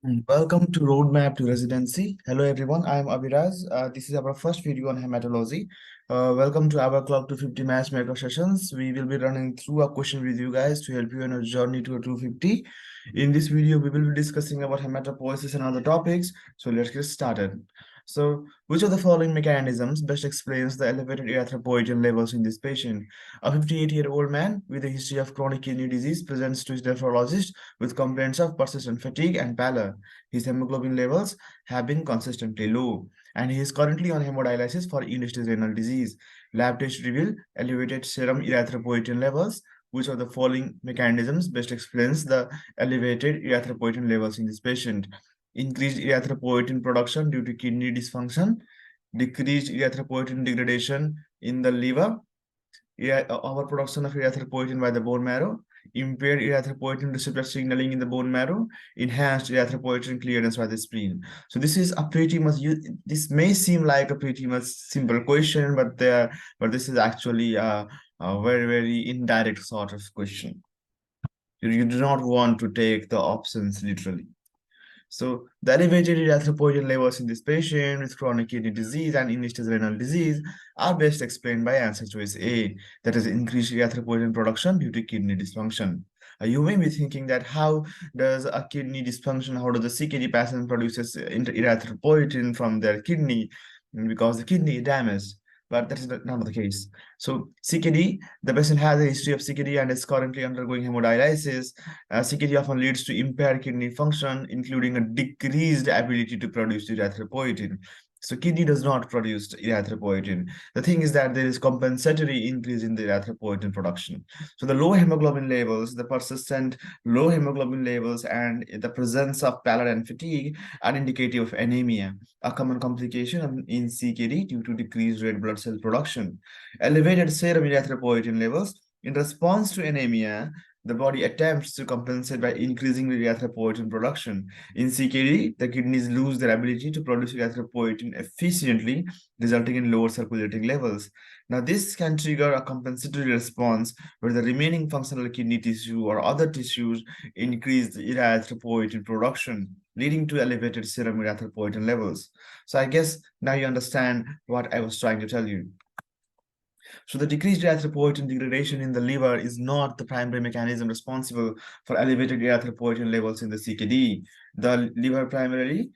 Welcome to Roadmap to Residency. Hello everyone, I am Abhiraz. This is our first video on hematology. Welcome to our Club 250 Matchmaker sessions. We will be running through a question with you guys to help you on a journey to a 250. In this video, we will be discussing about hematopoiesis and other topics. So let's get started. So, which of the following mechanisms best explains the elevated erythropoietin levels in this patient? A 58-year-old man with a history of chronic kidney disease presents to his nephrologist with complaints of persistent fatigue and pallor. His hemoglobin levels have been consistently low, and he is currently on hemodialysis for end-stage renal disease. Lab tests reveal elevated serum erythropoietin levels. Which of the following mechanisms best explains the elevated erythropoietin levels in this patient? Increased erythropoietin production due to kidney dysfunction, decreased erythropoietin degradation in the liver, overproduction of erythropoietin by the bone marrow, impaired erythropoietin receptor signaling in the bone marrow, enhanced erythropoietin clearance by the spleen. So this is a pretty much, this may seem like a pretty much simple question, but this is actually a very, very indirect sort of question. You do not want to take the options literally. So the elevated erythropoietin levels in this patient with chronic kidney disease and end-stage renal disease are best explained by answer choice A, that is increased erythropoietin production due to kidney dysfunction. You may be thinking that how does a kidney dysfunction, how does the CKD patient produces erythropoietin from their kidney because the kidney is damaged? But that is not the case. So CKD, the patient has a history of CKD and is currently undergoing hemodialysis. CKD often leads to impaired kidney function, including a decreased ability to produce erythropoietin. So kidney does not produce erythropoietin. The thing is that there is compensatory increase in the erythropoietin production. So the low hemoglobin levels, the persistent low hemoglobin levels, and the presence of pallor and fatigue are indicative of anemia, a common complication in CKD due to decreased red blood cell production. Elevated serum erythropoietin levels in response to anemia, the body attempts to compensate by increasing the erythropoietin production. In CKD, the kidneys lose their ability to produce erythropoietin efficiently, resulting in lower circulating levels. Now, this can trigger a compensatory response where the remaining functional kidney tissue or other tissues increase the erythropoietin production, leading to elevated serum erythropoietin levels. So I guess now you understand what I was trying to tell you. So the decreased erythropoietin degradation in the liver is not the primary mechanism responsible for elevated erythropoietin levels in the CKD. The liver primarily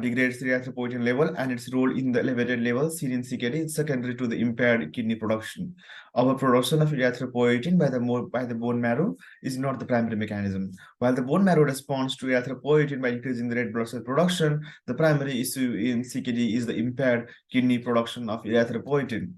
degrades the erythropoietin level, and its role in the elevated level seen in CKD is secondary to the impaired kidney production. Our production of erythropoietin by the bone marrow is not the primary mechanism. While the bone marrow responds to erythropoietin by increasing the red blood cell production, the primary issue in CKD is the impaired kidney production of erythropoietin.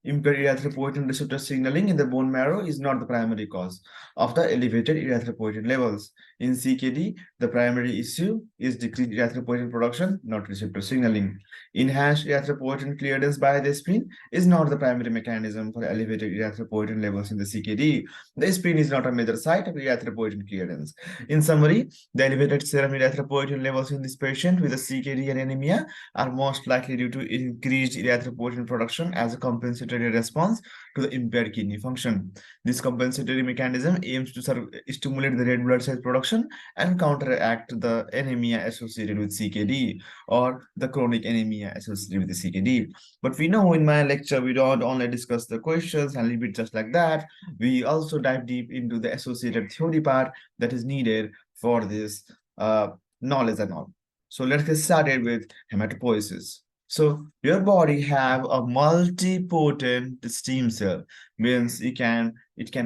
Impaired erythropoietin receptor signaling in the bone marrow is not the primary cause of the elevated erythropoietin levels. In CKD, the primary issue is decreased erythropoietin production, not receptor signaling. Enhanced erythropoietin clearance by the spleen is not the primary mechanism for elevated erythropoietin levels in the CKD. The spleen is not a major site of erythropoietin clearance. In summary, the elevated serum erythropoietin levels in this patient with a CKD and anemia are most likely due to increased erythropoietin production as a compensatory response to the impaired kidney function. This compensatory mechanism aims to stimulate the red blood cell production and counteract the anemia associated with CKD or the chronic anemia associated with the CKD. But we know in my lecture, we don't only discuss the questions and leave it just like that. We also dive deep into the associated theory part that is needed for this knowledge and all. So let's get started with hematopoiesis. So your body have a multipotent stem cell, means it can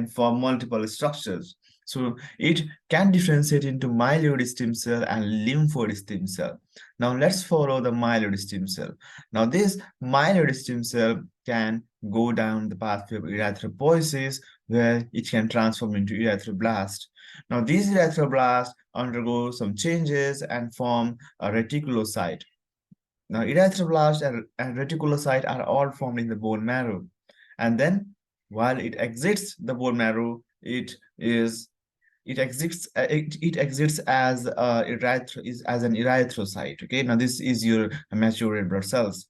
form multiple structures. So it can differentiate into myeloid stem cell and lymphoid stem cell. Now let's follow the myeloid stem cell. Now this myeloid stem cell can go down the pathway of erythropoiesis, where it can transform into erythroblast. Now these erythroblasts undergo some changes and form a reticulocyte. Now, erythroblast and reticulocyte are all formed in the bone marrow. And then, while it exits the bone marrow, it exits as as an erythrocyte. Okay, now this is your mature red blood cells.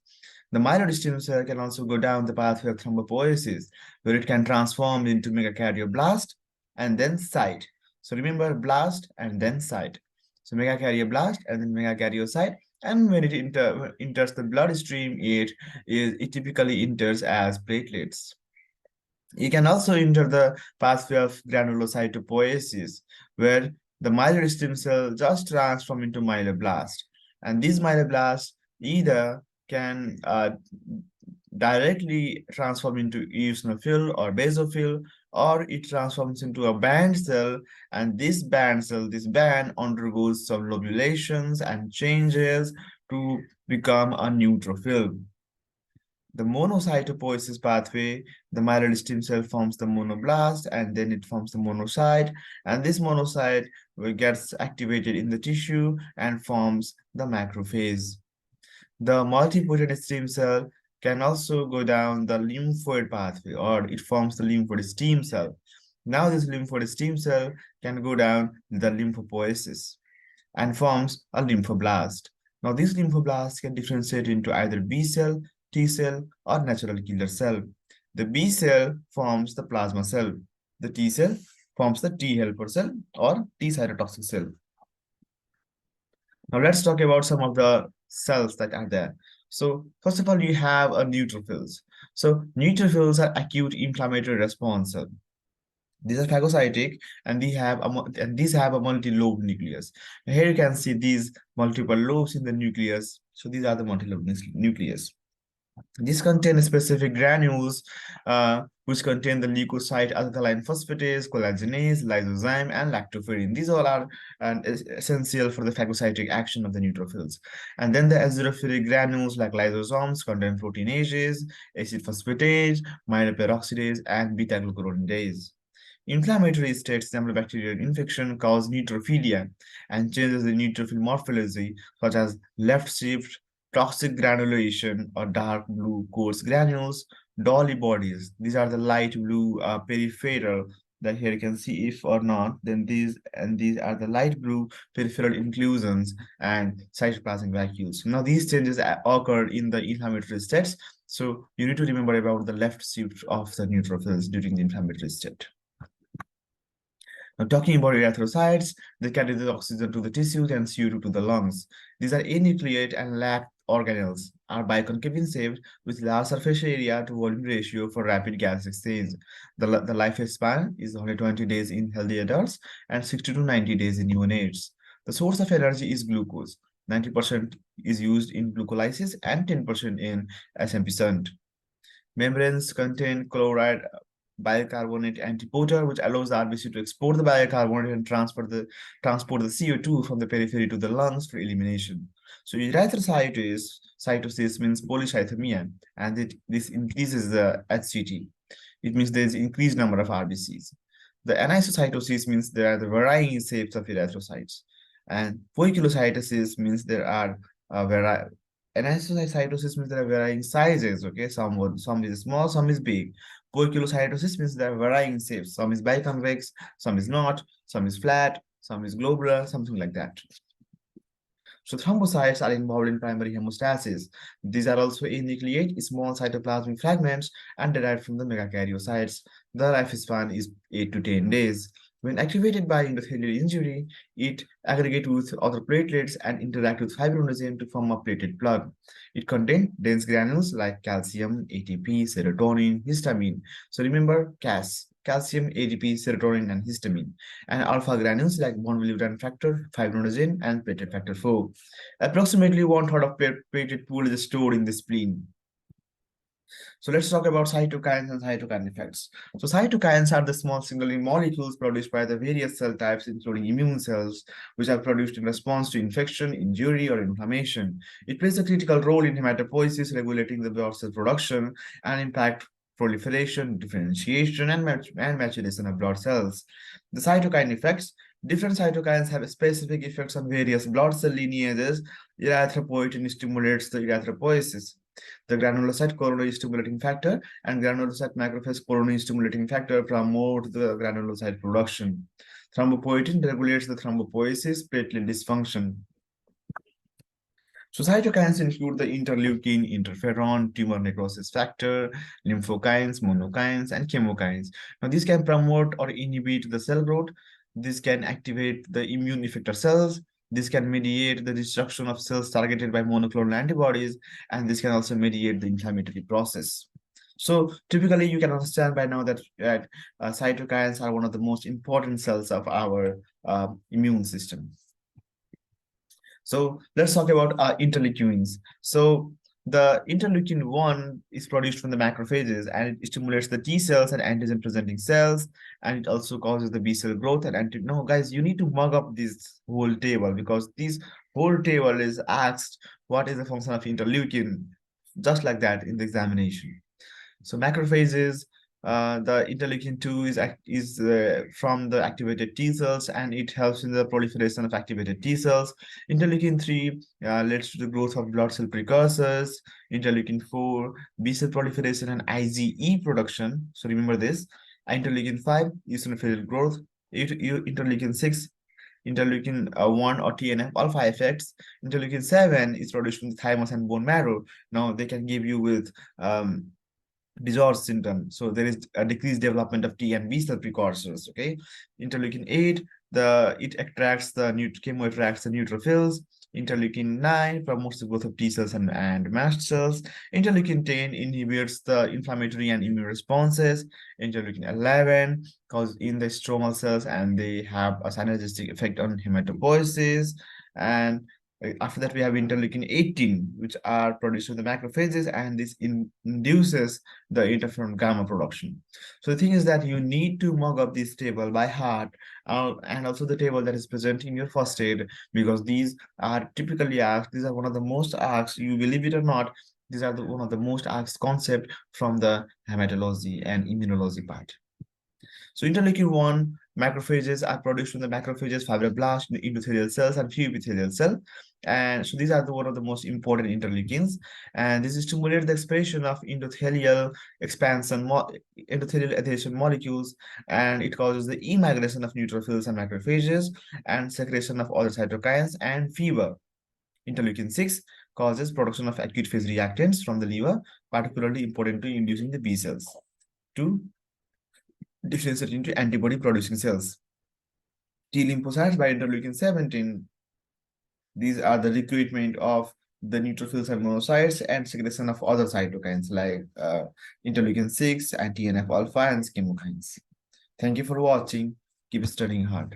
The myeloid stem cell can also go down the pathway of thrombopoiesis, where it can transform into megakaryoblast and then cyte. So remember, blast and then cyte. So megakaryoblast and then megakaryocyte. And when it enters the bloodstream, it typically enters as platelets. You can also enter the pathway of granulocytopoiesis, where the myeloid stem cell just transform into myeloblast. And these myeloblasts either can directly transform into eosinophil or basophil, or it transforms into a band cell, and this band undergoes some lobulations and changes to become a neutrophil. The monocytopoiesis pathway, the myeloid stem cell forms the monoblast and then it forms the monocyte, and this monocyte gets activated in the tissue and forms the macrophage. The multipotent stem cell can also go down the lymphoid pathway, or it forms the lymphoid stem cell. Now this lymphoid stem cell can go down the lymphopoiesis and forms a lymphoblast. Now, these lymphoblasts can differentiate into either B cell, T cell, or natural killer cell. The B cell forms the plasma cell. The T cell forms the T helper cell or T cytotoxic cell. Now, let's talk about some of the cells that are there. So, first of all, you have a neutrophils. So, neutrophils are acute inflammatory response cell. These are phagocytic and these have a multi-lobe nucleus. Here you can see these multiple lobes in the nucleus. So these are the multi-lobe nucleus. These contain specific granules, which contain the leukocyte alkaline phosphatase, collagenase, lysozyme, and lactoferrin. These all are essential for the phagocytic action of the neutrophils. And then the azurophilic granules like lysosomes contain proteinases, acid phosphatase, myeloperoxidase, and beta-glucuronidase. Inflammatory states, bacterial infection, cause neutrophilia and changes the neutrophil morphology, such as left shift, toxic granulation, or dark blue coarse granules, dolly bodies. These are the light blue peripheral that here you can see if or not. Then these are the light blue peripheral inclusions and cytoplasmic vacuoles. Now these changes occur in the inflammatory states. So you need to remember about the left shift of the neutrophils during the inflammatory state. Now, talking about erythrocytes, they carry the oxygen to the tissues and CO2 to the lungs. These are anucleate and lapped organelles, are biconcave in shape with large surface area to volume ratio for rapid gas exchange. The lifespan is 120 days in healthy adults and 60 to 90 days in neonates. The source of energy is glucose. 90% is used in glucolysis and 10% in SMP shunt. Membranes contain chloride bicarbonate antiporter, which allows the RBC to export the bicarbonate and transport the CO2 from the periphery to the lungs for elimination. So erythrocytosis means polycythemia, and this increases the HCT. It means there is increased number of RBCs. The anisocytosis means there are the varying shapes of erythrocytes, and poikilocytosis means there are anisocytosis means there are varying sizes. Okay, some is small, some is big. Poikilocytosis means there are varying shapes. Some is biconvex, some is not, some is flat, some is globular, something like that. So thrombocytes are involved in primary hemostasis. These are also enucleate small cytoplasmic fragments and derived from the megakaryocytes. The lifespan is 8 to 10 days. When activated by endothelial injury, it aggregates with other platelets and interacts with fibrinogen to form a platelet plug. It contains dense granules like calcium, ATP, serotonin, histamine. So remember CAS, calcium, ATP, serotonin, and histamine. And alpha granules like von Willebrand factor, fibrinogen, and platelet factor 4. Approximately 1/3 of platelet pool is stored in the spleen. So let's talk about cytokines and cytokine effects. So cytokines are the small signaling molecules produced by the various cell types, including immune cells, which are produced in response to infection, injury, or inflammation. It plays a critical role in hematopoiesis, regulating the blood cell production and impact proliferation, differentiation, and maturation of blood cells. The cytokine effects. Different cytokines have specific effects on various blood cell lineages. Erythropoietin stimulates the erythropoiesis. The granulocyte coronary stimulating factor and granulocyte macrophage coronary stimulating factor promote the granulocyte production. Thrombopoietin regulates the thrombopoiesis, platelet dysfunction. So cytokines include the interleukin, interferon, tumor necrosis factor, lymphokines, monokines, and chemokines. Now these can promote or inhibit the cell growth. This can activate the immune effector cells. This can mediate the destruction of cells targeted by monoclonal antibodies, and this can also mediate the inflammatory process. So typically, you can understand by now that cytokines are one of the most important cells of our immune system. So let's talk about interleukins. So the interleukin 1 is produced from the macrophages, and it stimulates the T cells and antigen presenting cells, and it also causes the B cell growth. And no, guys, you need to mug up this whole table, because this whole table is asked what is the function of interleukin, just like that in the examination. So macrophages, the interleukin-2 is from the activated T cells, and it helps in the proliferation of activated T cells. Interleukin-3 leads to the growth of blood cell precursors. Interleukin-4, B cell proliferation and IgE production. So remember this. Interleukin-5, eosinophil growth. Interleukin-6, interleukin 1 or TNF alpha effects. Interleukin 7 is produced from the thymus and bone marrow. Now they can give you with disorder symptom. So there is a decreased development of T and B cell precursors. Okay, interleukin 8, it attracts the chemo attracts the neutrophils. Interleukin 9 promotes the growth of T cells and mast cells. Interleukin 10 inhibits the inflammatory and immune responses. Interleukin 11 cause in the stromal cells, and they have a synergistic effect on hematopoiesis. And after that, we have interleukin 18, which are produced in the macrophages, and this induces the interferon gamma production. So the thing is that you need to mug up this table by heart, and also the table that is present in your first aid, because these are typically asked. These are one of the most asked, you believe it or not, these are one of the most asked concept from the hematology and immunology part. So interleukin-1 macrophages are produced from the macrophages, fibroblasts, endothelial cells, and few epithelial cell. And so these are one of the most important interleukins. And this stimulates the expression of endothelial expansion, endothelial adhesion molecules, and it causes the immigration of neutrophils and macrophages, and secretion of other cytokines and fever. Interleukin 6 causes production of acute phase reactants from the liver, particularly important to inducing the B cells to differentiate into antibody-producing cells. T lymphocytes by interleukin 17. These are the recruitment of the neutrophils and monocytes, and secretion of other cytokines like interleukin 6 and TNF alpha and chemokines. Thank you for watching. Keep studying hard.